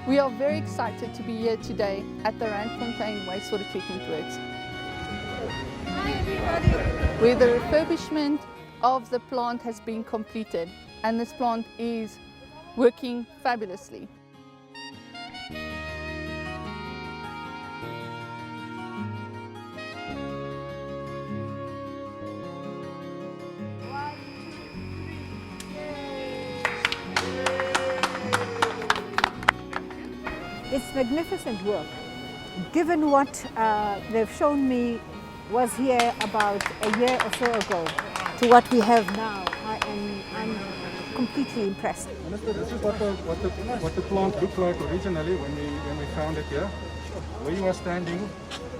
We are very excited to be here today at the Randfontein Wastewater Treatment Works, where the refurbishment of the plant has been completed, and this plant is working fabulously. It's magnificent work. Given what they've shown me was here about a year or so ago to what we have now, I'm completely impressed. Minister, this is what the plant looked like originally when we found it here. Where you are standing,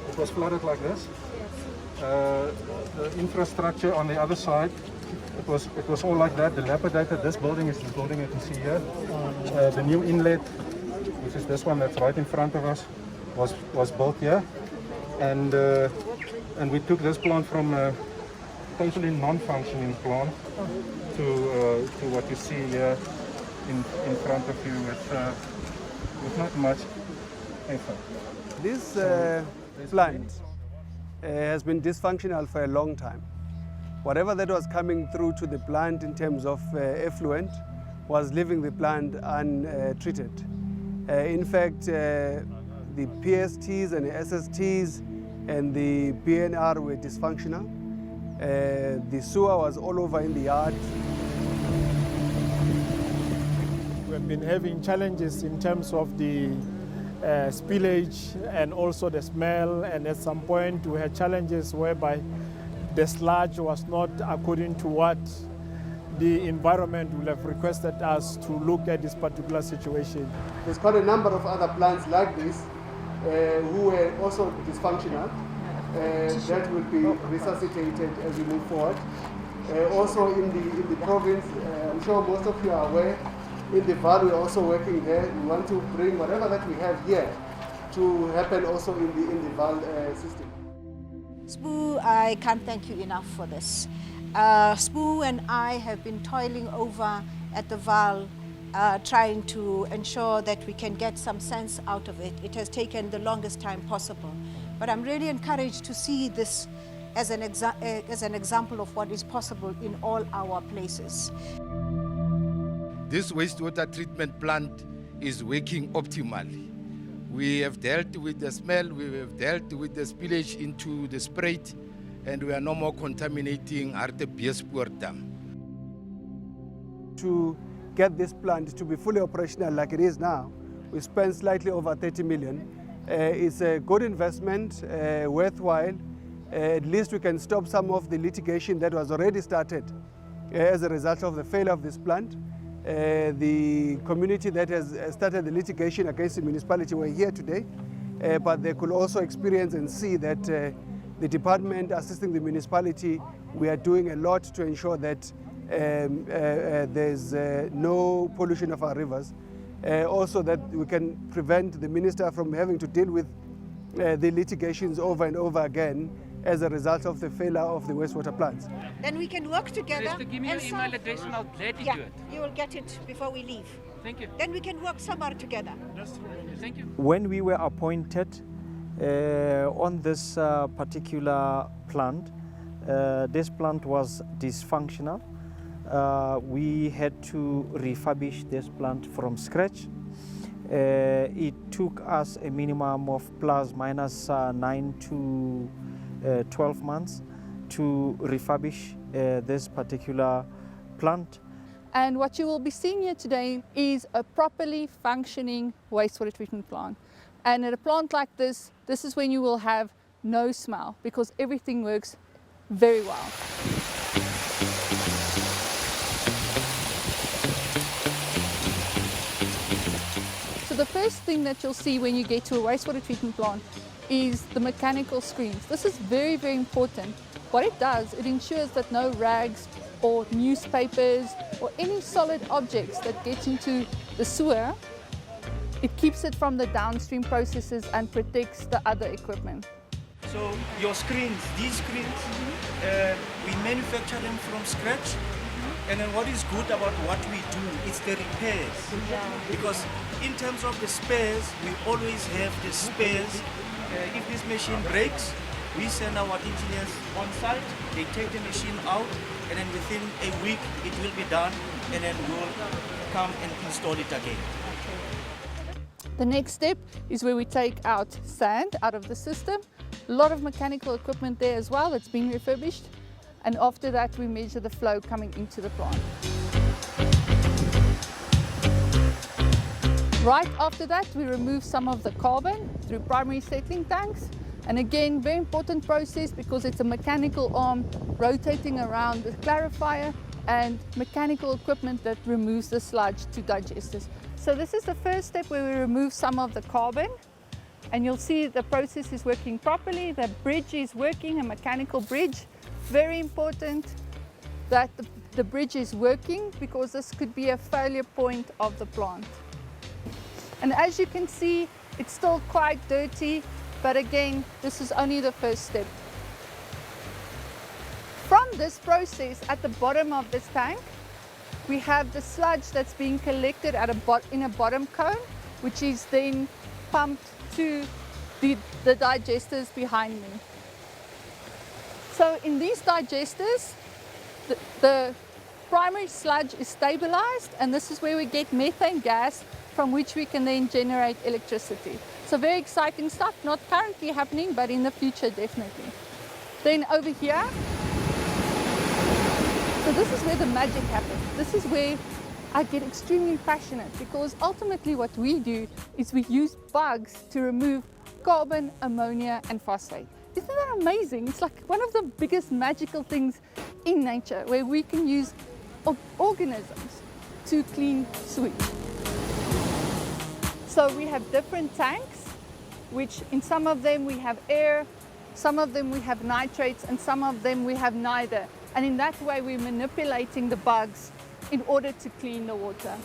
it was flooded like this. The infrastructure on the other side, it was all like that, dilapidated. This building is the building you can see here. The new inlet, which is this one that's right in front of us, was built here, and we took this plant from a totally non-functioning plant to what you see here in front of you with not much effort. This plant has been dysfunctional for a long time. Whatever that was coming through to the plant in terms of effluent was leaving the plant untreated. In fact, the PSTs and the SSTs and the PNR were dysfunctional. The sewer was all over in the yard. We've been having challenges in terms of the spillage and also the smell, and at some point we had challenges whereby the sludge was not according to what the environment will have requested us to look at this particular situation. There's quite a number of other plants like this who were also dysfunctional. That will be resuscitated as we move forward. Also in the province, I'm sure most of you are aware, in the Val we're also working there. We want to bring whatever that we have here to happen also in the Val system. Spoo, I can't thank you enough for this. Spoo and I have been toiling over at the Val, trying to ensure that we can get some sense out of it. It has taken the longest time possible. But I'm really encouraged to see this as an example of what is possible in all our places. This wastewater treatment plant is working optimally. We have dealt with the smell, we have dealt with the spillage into the Spruit, and we are no more contaminating Hartbeespoort Dam. To get this plant to be fully operational like it is now, we spent slightly over 30 million. It's a good investment, worthwhile. At least we can stop some of the litigation that was already started as a result of the failure of this plant. The community that has started the litigation against the municipality were here today, but they could also experience and see that the department assisting the municipality, we are doing a lot to ensure that there's no pollution of our rivers. Also that we can prevent the minister from having to deal with the litigations over and over again as a result of the failure of the wastewater plants. Then we can work together. Just to give me your email address and I'll gladly do it. You will get it before we leave. Thank you. Then we can work somewhere together. Thank you. When we were appointed on this particular plant, this plant was dysfunctional. We had to refurbish this plant from scratch. It took us a minimum of plus minus 9 to 12 months to refurbish this particular plant. And what you will be seeing here today is a properly functioning wastewater treatment plant. And at a plant like this, this is when you will have no smell because everything works very well. So the first thing that you'll see when you get to a wastewater treatment plant is the mechanical screens. This is very, very important. What it does, it ensures that no rags or newspapers or any solid objects that get into the sewer, it keeps it from the downstream processes and protects the other equipment. So your screens, these screens, we manufacture them from scratch And then what is good about what we do is the repairs. Because in terms of the spares, we always have the spares. If this machine breaks, we send our engineers on site, they take the machine out, and then within a week it will be done, and then we'll come and install it again. The next step is where we take out sand out of the system. A lot of mechanical equipment there as well that's been refurbished. And after that, we measure the flow coming into the plant. Right after that, we remove some of the carbon through primary settling tanks. And again, very important process because it's a mechanical arm rotating around the clarifier and mechanical equipment that removes the sludge to digesters. So this is the first step where we remove some of the carbon, and you'll see the process is working properly. The bridge is working, a mechanical bridge. Very important that the bridge is working because this could be a failure point of the plant. And as you can see, it's still quite dirty, but again, this is only the first step. From this process, at the bottom of this tank, we have the sludge that's being collected in a bottom cone, which is then pumped to the digesters behind me. So in these digesters, the primary sludge is stabilized, and this is where we get methane gas from which we can then generate electricity. So very exciting stuff, not currently happening, but in the future definitely. Then over here, so this is where the magic happens. This is where I get extremely passionate because ultimately what we do is we use bugs to remove carbon, ammonia and phosphate. Isn't that amazing? It's like one of the biggest magical things in nature where we can use organisms to clean sewage. So we have different tanks, which in some of them we have air, some of them we have nitrates, and some of them we have neither. And in that way we're manipulating the bugs in order to clean the water.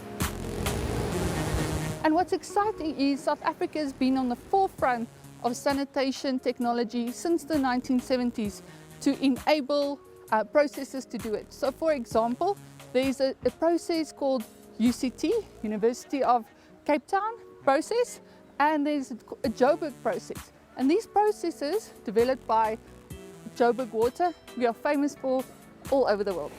And what's exciting is South Africa has been on the forefront of sanitation technology since the 1970s to enable processes to do it. So for example, there's a process called UCT, University of Cape Town process, and there's a Joburg process. And these processes, developed by Joburg Water, we are famous for all over the world.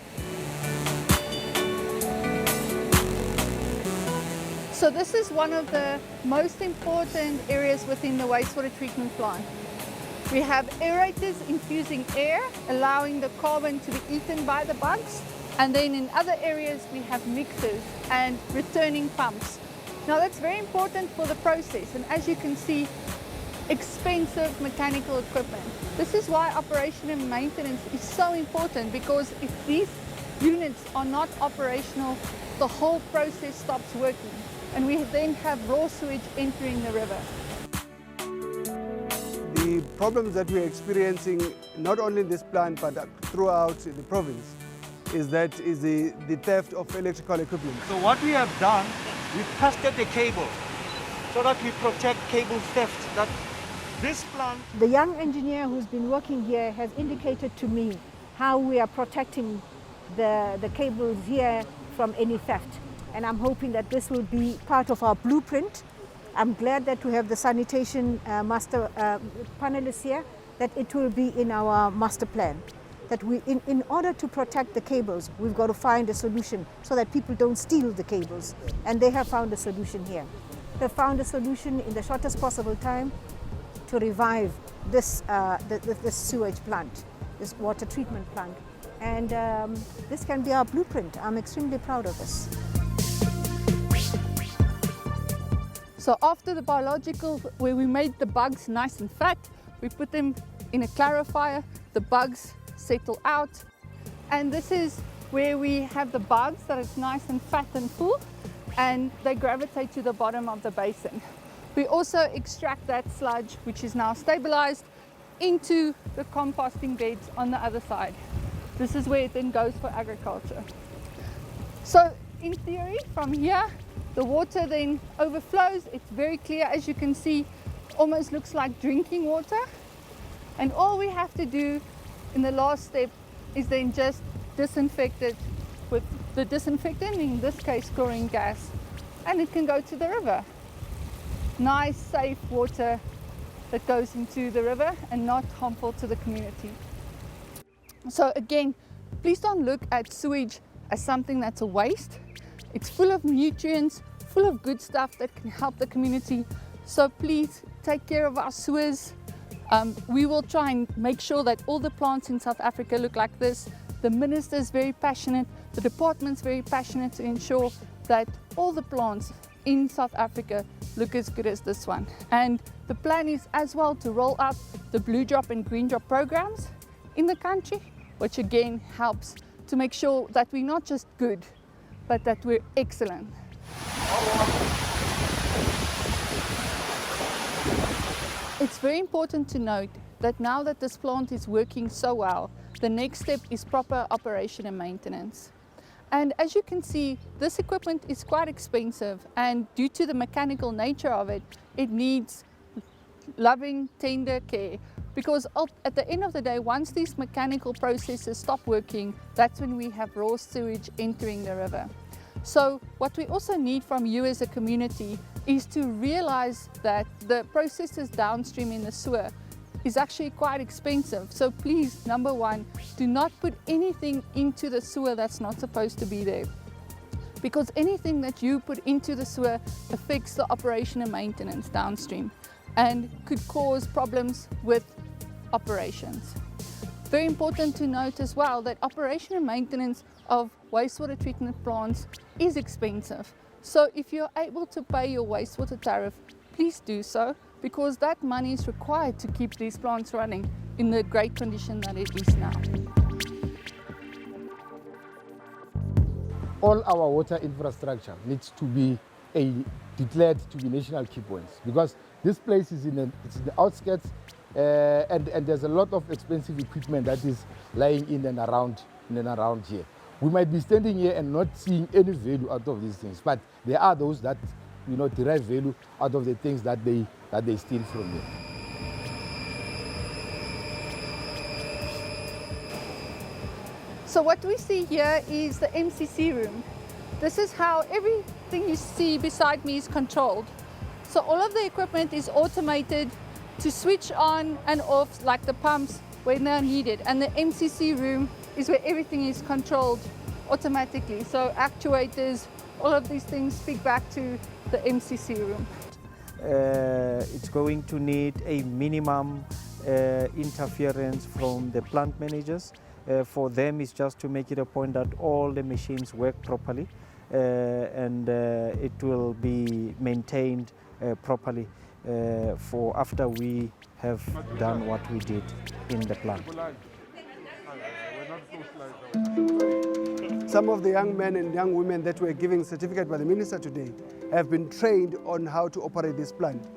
So this is one of the most important areas within the wastewater treatment plant. We have aerators infusing air, allowing the carbon to be eaten by the bugs. And then in other areas we have mixers and returning pumps. Now that's very important for the process, and as you can see, expensive mechanical equipment. This is why operation and maintenance is so important, because if these units are not operational, the whole process stops working, and we then have raw sewage entering the river. The problems that we're experiencing, not only in this plant but throughout the province, is the theft of electrical equipment. So what we have done, we've tested the cable so that we protect cable theft. That this plant... The young engineer who's been working here has indicated to me how we are protecting the cables here from any theft. And I'm hoping that this will be part of our blueprint. I'm glad that we have the sanitation master panelists here, that it will be in our master plan. That we, in order to protect the cables, we've got to find a solution so that people don't steal the cables. And they have found a solution here. They found a solution in the shortest possible time to revive this, this sewage plant, this water treatment plant. And this can be our blueprint. I'm extremely proud of this. So after the biological, where we made the bugs nice and fat, we put them in a clarifier, the bugs settle out, and this is where we have the bugs that is nice and fat and full, and they gravitate to the bottom of the basin. We also extract that sludge, which is now stabilized, into the composting beds on the other side. This is where it then goes for agriculture. So in theory, from here, the water then overflows. It's very clear, as you can see, almost looks like drinking water. And all we have to do in the last step is then just disinfect it with the disinfectant, in this case chlorine gas, and it can go to the river. Nice, safe water that goes into the river and not harmful to the community. So again, please don't look at sewage as something that's a waste. It's full of nutrients, full of good stuff that can help the community. So please take care of our sewers. We will try and make sure that all the plants in South Africa look like this. The minister is very passionate, the department's very passionate to ensure that all the plants in South Africa look as good as this one. And the plan is as well to roll out the Blue Drop and Green Drop programs in the country, which again helps to make sure that we're not just good, but that we're excellent. It's very important to note that now that this plant is working so well, the next step is proper operation and maintenance. And as you can see, this equipment is quite expensive, and due to the mechanical nature of it, it needs loving, tender care. Because at the end of the day, once these mechanical processes stop working, that's when we have raw sewage entering the river. So what we also need from you as a community is to realize that the processes downstream in the sewer is actually quite expensive. So please, number one, do not put anything into the sewer that's not supposed to be there. Because anything that you put into the sewer affects the operation and maintenance downstream and could cause problems with operations. Very important to note as well that operation and maintenance of wastewater treatment plants is expensive. So if you're able to pay your wastewater tariff, please do so, because that money is required to keep these plants running in the great condition that it is now. All our water infrastructure needs to be declared to be national key points, because this place is in the outskirts, and there's a lot of expensive equipment that is lying in and around here. We might be standing here and not seeing any value out of these things, but there are those that derive value out of the things that they steal from you. So what we see here is the MCC room. This is how everything you see beside me is controlled. So all of the equipment is automated to switch on and off, like the pumps when they're needed. And the MCC room is where everything is controlled automatically. So actuators, all of these things speak back to the MCC room. It's going to need a minimum interference from the plant managers. For them, it's just to make it a point that all the machines work properly, and it will be maintained properly for after we have done what we did in the plant. Some of the young men and young women that were giving certificate by the minister today have been trained on how to operate this plant,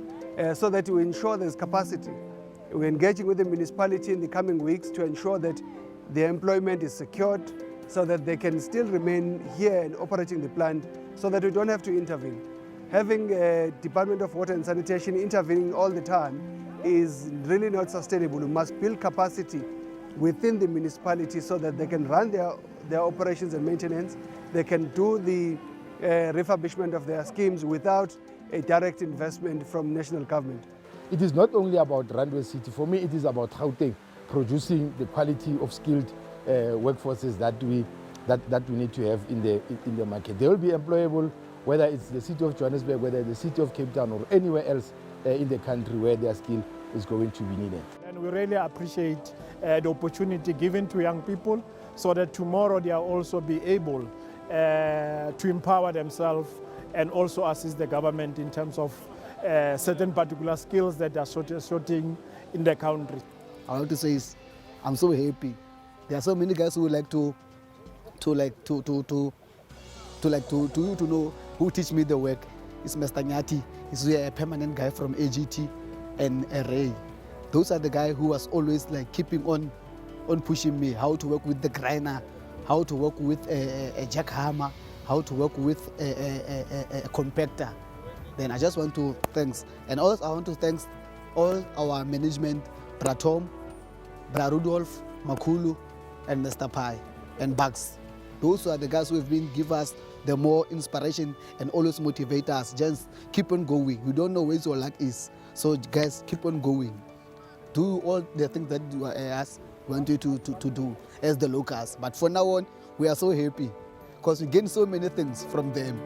so that we ensure there's capacity. We're engaging with the municipality in the coming weeks to ensure that their employment is secured, so that they can still remain here and operating the plant, so that we don't have to intervene. Having a Department of Water and Sanitation intervening all the time is really not sustainable. We must build capacity within the municipality so that they can run their operations and maintenance. They can do the refurbishment of their schemes without a direct investment from national government. It is not only about Randwe City. For me, it is about Gauteng producing the quality of skilled workforces that we need to have in the market. They will be employable, whether it's the city of Johannesburg, whether it's the city of Cape Town, or anywhere else in the country where their skill is going to be needed. And we really appreciate the opportunity given to young people, so that tomorrow they will also be able to empower themselves and also assist the government in terms of certain particular skills that are sorting in the country. I want to say is, I'm so happy. There are so many guys who would like to know who teach me the work. It's Mr. Nyati. He's a permanent guy from AGT and Array. Those are the guys who was always like keeping on pushing me how to work with the grinder, how to work with a jackhammer, how to work with a compactor. Then I just want to thanks, and also I want to thanks all our management, Bra Tom, Bra Rudolph, Makulu, and Mr. Pai, and Bugs. Those are the guys who have been give us the more inspiration and always motivate us. Just keep on going. You don't know where your luck is. So guys, keep on going. Do all the things that you want you to do as the locals. But for now on, we are so happy because we gain so many things from them.